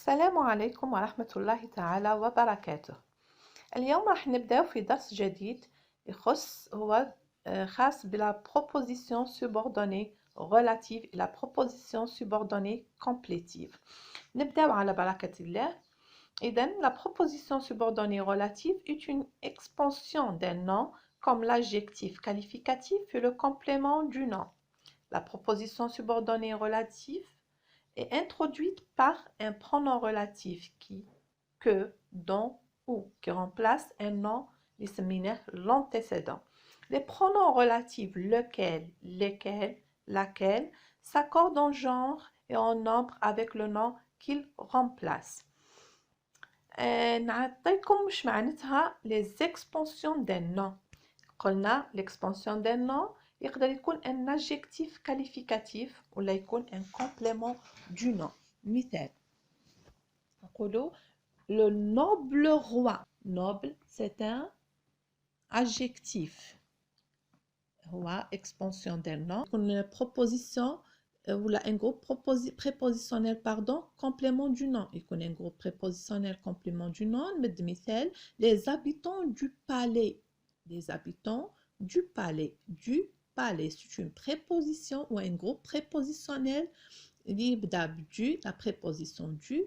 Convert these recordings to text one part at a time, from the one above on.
السلام عليكم ورحمة الله تعالى وبركاته. اليوم راح نبدأ في درس جديد خاص بلا proposition subordonnée relative et la proposition subordonnée complétive. نبدأ على بركة الله. إذن la proposition subordonnée relative est une expansion d'un nom comme l'adjectif qualificatif et le complément du nom. La proposition subordonnée relative est introduite par un pronom relatif qui, que, dont ou qui remplace un nom l'antécédent. Les pronoms relatifs lequel, lesquels, laquelle s'accordent en genre et en nombre avec le nom qu'ils remplacent. نعطيكم مش معناتها les expansions d'un nom. قلنا l'expansion d'un nom يقدر يكون un adjectif qualificatif ولا يكون un complément du nom. مثال نقولوا le noble roi. Noble c'est un adjectif. هو expansion d'un nom. Une proposition ou un groupe prépositionnel complément du nom. يكون un groupe prépositionnel complément du nom. مثال les habitants du palais. Les habitants du palais. Du palais, c'est une préposition ou un groupe prépositionnel اللي يبدا du, la préposition du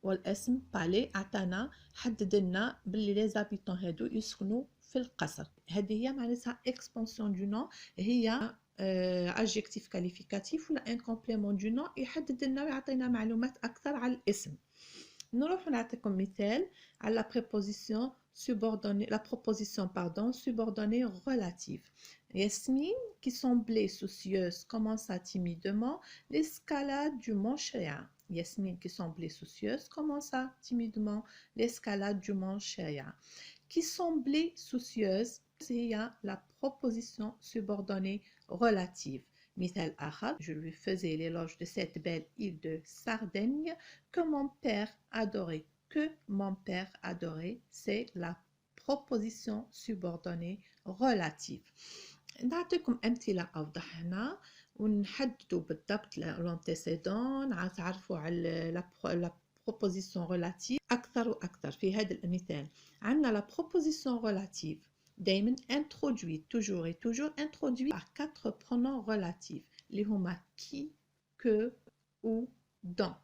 والاسم palais عطانا حدد لنا باللي les habitants هادو يسكنوا في القصر. هذه هي معناتها expansion du nom. هي adjectif qualificatif ولا un complément du nom يحدد لنا ويعطينا معلومات اكثر على الاسم. نروح نعطيكم مثال على la préposition subordonnée, subordonnée relative. Yasmine, qui semblait soucieuse, commença timidement l'escalade du mont Cheria. Yasmine, qui semblait soucieuse, commença timidement l'escalade du mont Cheria. Qui semblait soucieuse, c'est la proposition subordonnée relative. مثال آخر, je lui faisais l'éloge de cette belle île de Sardaigne que mon père adorait. Que mon père adorait, c'est la proposition subordonnée relative. نعطيكم أمثلة أوضح هنا ونحددوا بالضبط l'antécédent. نتعرفوا على la proposition relative أكثر وأكثر. في هذا المثال عندنا la proposition relative دايما introduit, toujours et toujours introduit par 4 pronoms relatifs اللي هما qui, que, ou, dont.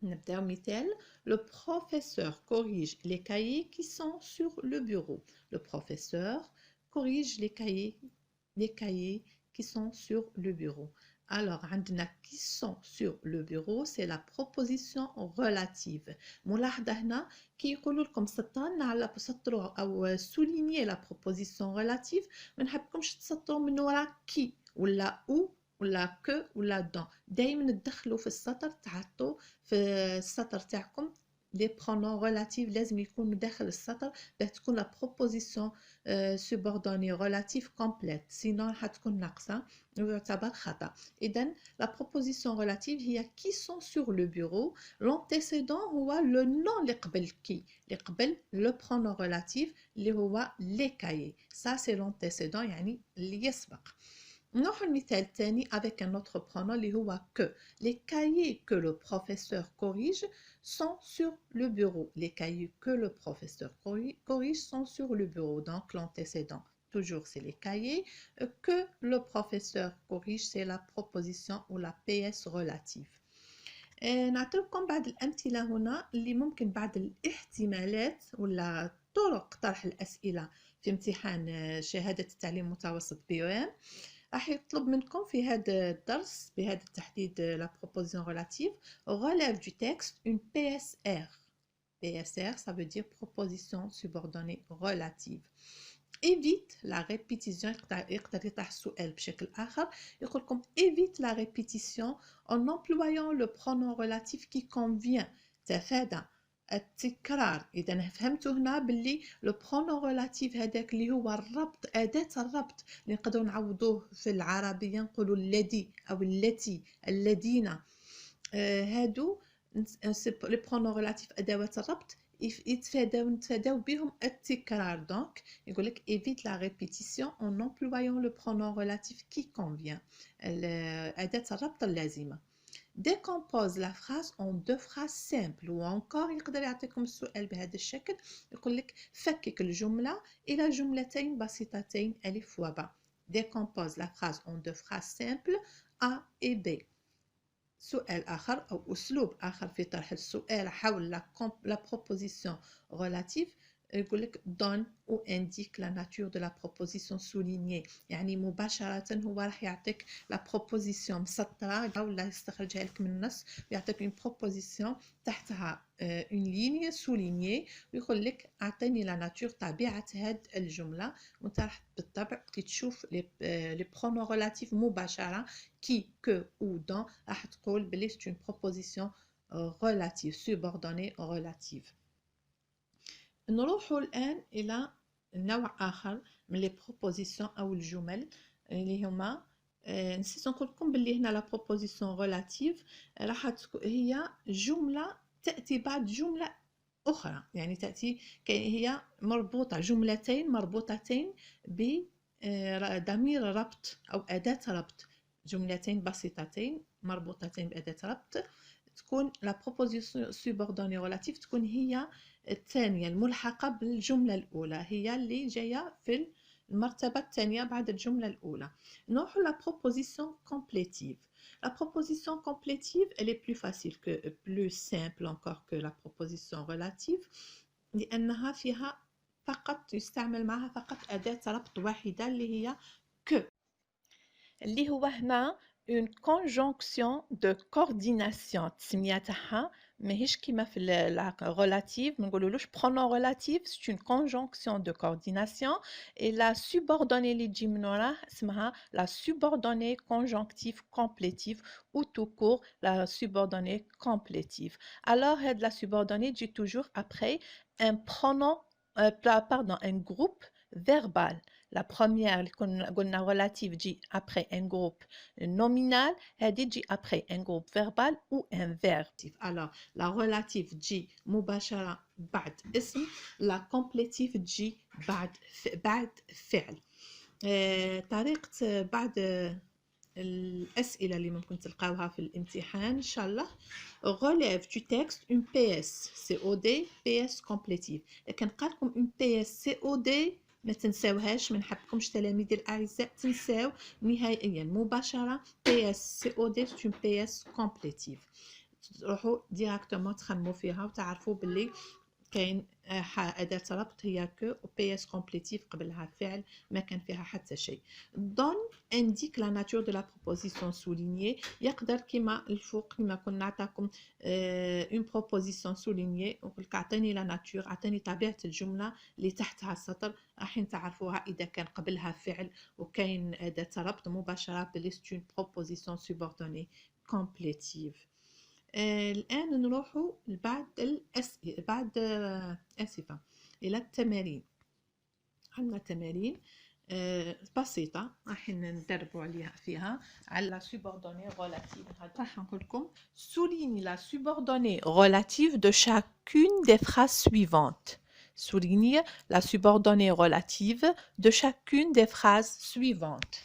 نبداو مثال le professeur corrige les cahiers qui sont sur le bureau. Le professeur corrige les cahiers qui sont sur le bureau. Alors, عندنا qui sont sur le bureau, c'est la proposition relative. ملاحظة هنا كي يقولوا لكم سطروا أو souligner la proposition relative ما نحبكمش تسطروا من وراء qui ولا ou ولا que ولا dont. دايما تدخلوا في السطر تحطوا في السطر تاعكم les pronoms relatifs لازم يكونوا داخل السطر باش تكون la proposition subordonnée relative complète, sinon حتكون ناقصة ويعتبر خطأ. إذن la proposition relative هي qui sont sur le bureau. L'antécédent هو le nom اللي قبل qui, اللي قبل le pronom relatif اللي هو les cahiers. Ça c'est l'antécédent يعني اللي يسبق. نروح المثال الثاني avec un autre pronom اللي هو que. Les cahiers que le professeur corrige sont sur le bureau. Les cahiers que le professeur corrige sont sur le bureau. Donc l'antécédent, toujours c'est les cahiers. Que le professeur corrige, c'est la proposition ou la PS relative. نعطيكم بعض الأمثلة هنا اللي ممكن بعض الاحتمالات ولا طرق طرح الأسئلة في امتحان شهادة التعليم المتوسط BEM. راح يطلب منكم في هذا الدرس بهذا التحديد la proposition relative relève du texte une PSR. PSR ça veut dire proposition subordonnée relative. Évite la répétition. يقدر يطرح السؤال بشكل آخر يقول لكم évite la répétition en employant le pronom relatif qui convient. تفادى التكرار. إذا فهمتوا هنا باللي لو برونون ريلاتيف هذاك اللي هو الربط، أداة الربط اللي نقدروا نعوضوه في العربية نقولوا الذي أو التي الذين. هادو لي برونون ريلاتيف أدوات الربط نتفاداو بهم التكرار. دونك يقول لك évite la répétition en employant le pronom relatif qui convient. أداة الربط اللازمة. décompose la phrase en deux phrases simples. ou encore يقدر يعطيكم السؤال بهذا الشكل، يقول لك فكك الجملة إلى جملتين بسيطتين ألف وباء. décompose la phrase en deux phrases simples A et B. سؤال آخر أو أسلوب آخر في طرح السؤال حول la proposition relative، يقول لك donne ou indique la nature de la proposition soulignée. يعني مباشرة هو راح يعطيك la proposition مسطرة ولا يستخرجها لك من النص ويعطيك une proposition تحتها une ligne soulignée ويقول لك أعطيني la nature طبيعة هذه الجملة. وانت راح بالطبع كي تشوف les pronoms relatifs مباشرة qui, que ou dans راح تقول بلي c'est une proposition relative subordonnée relative. نروح الآن إلى نوع آخر من les propositions أو الجمل اللي هما نسيت نقول لكم بلي هنا la proposition relative راح هي جملة تأتي بعد جملة أخرى، يعني تأتي هي مربوطة، جملتين مربوطتين بضمير ربط أو أداة ربط، جملتين بسيطتين مربوطتين بأداة ربط. تكون la proposition subordonnée relative تكون هي الثانية الملحقة بالجملة الأولى، هي اللي جاية في المرتبة الثانية بعد الجملة الأولى. نروح la proposition complétive. La proposition complétive, elle est plus facile plus simple encore que la proposition relative، لأنها فيها فقط يستعمل معها فقط أداة ربط واحدة اللي هي que، اللي هو هنا une conjonction de coordination. التسمية تاعها ماهيش كيما في relative، ما نقولولوش pronom relatif، c'est une conjonction de coordination. et la subordonnée اللي تجي من وراه اسمها la subordonnée conjonctive complétive ou tout court la subordonnée complétive. alors هاد la subordonnée تجي toujours après un pronom pardon un groupe verbal. La première اللي قلنا relative تجي après un groupe nominal، هذه تجي après un groupe verbal ou un verbe. alors la relative تجي مباشرة بعد اسم، la complétive تجي بعد فعل. طريقة بعض الأسئلة اللي ممكن تلقاوها في الامتحان إن شاء الله. relève du texte une PS COD PS complétive. لكن قالكم une PS COD ما تنساوهاش، ما نحبكمش تلاميذي الأعزاء تنساو نهائيا مباشرة PS COD c'est une PS complétive. تروحوا ديراكتومون تخمموا فيها وتعرفوا باللي كاين أداة ربط هي que و PS complétive قبلها فعل ما كان فيها حتى شيء. donne indique la nature de la proposition soulignée. يقدر كما الفوق كما كنا نعطاكم une proposition soulignée ونقول لك أعطيني la nature، أعطيني طبيعة الجملة اللي تحتها السطر، راح تعرفوها إذا كان قبلها فعل وكاين أداة ربط مباشرة بلي c'est une proposition subordonnée complétive. الآن نروحوا بعد الأسئلة آسفة إلى التمارين. عندنا تمارين بسيطة راح ندربوا عليها فيها على la subordonnée relative. راح نقول لكم souligne la subordonnée relative de chacune des phrases suivantes. Souligne la subordonnée relative de chacune des phrases suivantes.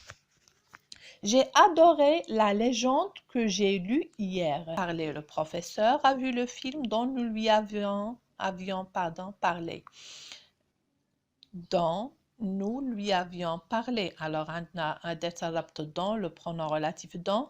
J'ai adoré la légende que j'ai lue hier. Parler, le professeur a vu le film dont nous lui avions parlé. Dont nous lui avions parlé. Alors, عندنا أداة ربط dans le pronom relatif dans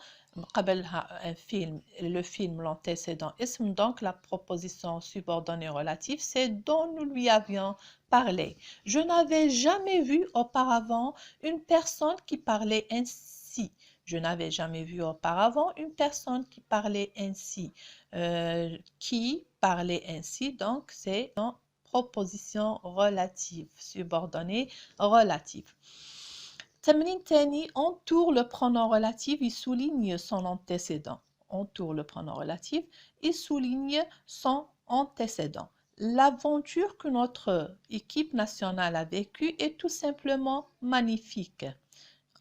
قبلها un film, le film l'antécédent اسم, donc la proposition subordonnée relative c'est dont nous lui avions parlé. Je n'avais jamais vu auparavant une personne qui parlait ainsi. Je n'avais jamais vu auparavant une personne qui parlait ainsi. Qui parlait ainsi, donc c'est dans proposition relative, subordonnée relative. تمرين تاني entoure le pronom relatif, il souligne son antécédent. Entoure le pronom relatif, il souligne son antécédent. L'aventure que notre équipe nationale a vécue est tout simplement magnifique.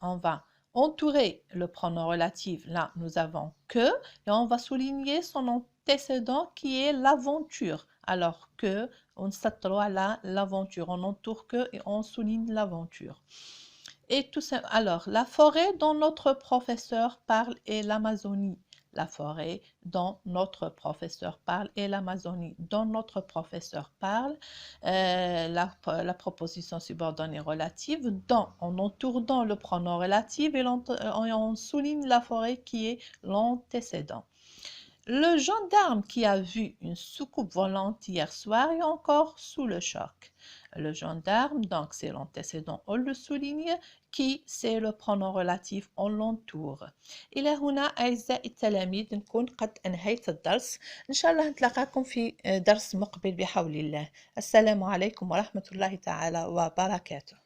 On va entourer le pronom relatif, là nous avons que, et on va souligner son antécédent qui est l'aventure. Alors que, on s'attroue là l'aventure, on entoure que et on souligne l'aventure. Et tout ça, alors, la forêt dont notre professeur parle est l'Amazonie. la forêt dont notre professeur parle et l'Amazonie dont notre professeur parle. La proposition subordonnée relative dont on entoure dans le pronom relatif et on souligne la forêt qui est l'antécédent. Le gendarme qui a vu une soucoupe volante hier soir est encore sous le choc. Le gendarme, donc c'est l'antécédent, on le souligne, qui c'est le pronom relatif, on l'entoure. إلى هنا أعزائي التلاميذ نكون قد أنهيت الدرس. إن شاء الله نتلاقاكم في درس مقبل بحول الله. السلام عليكم ورحمة الله تعالى وبركاته.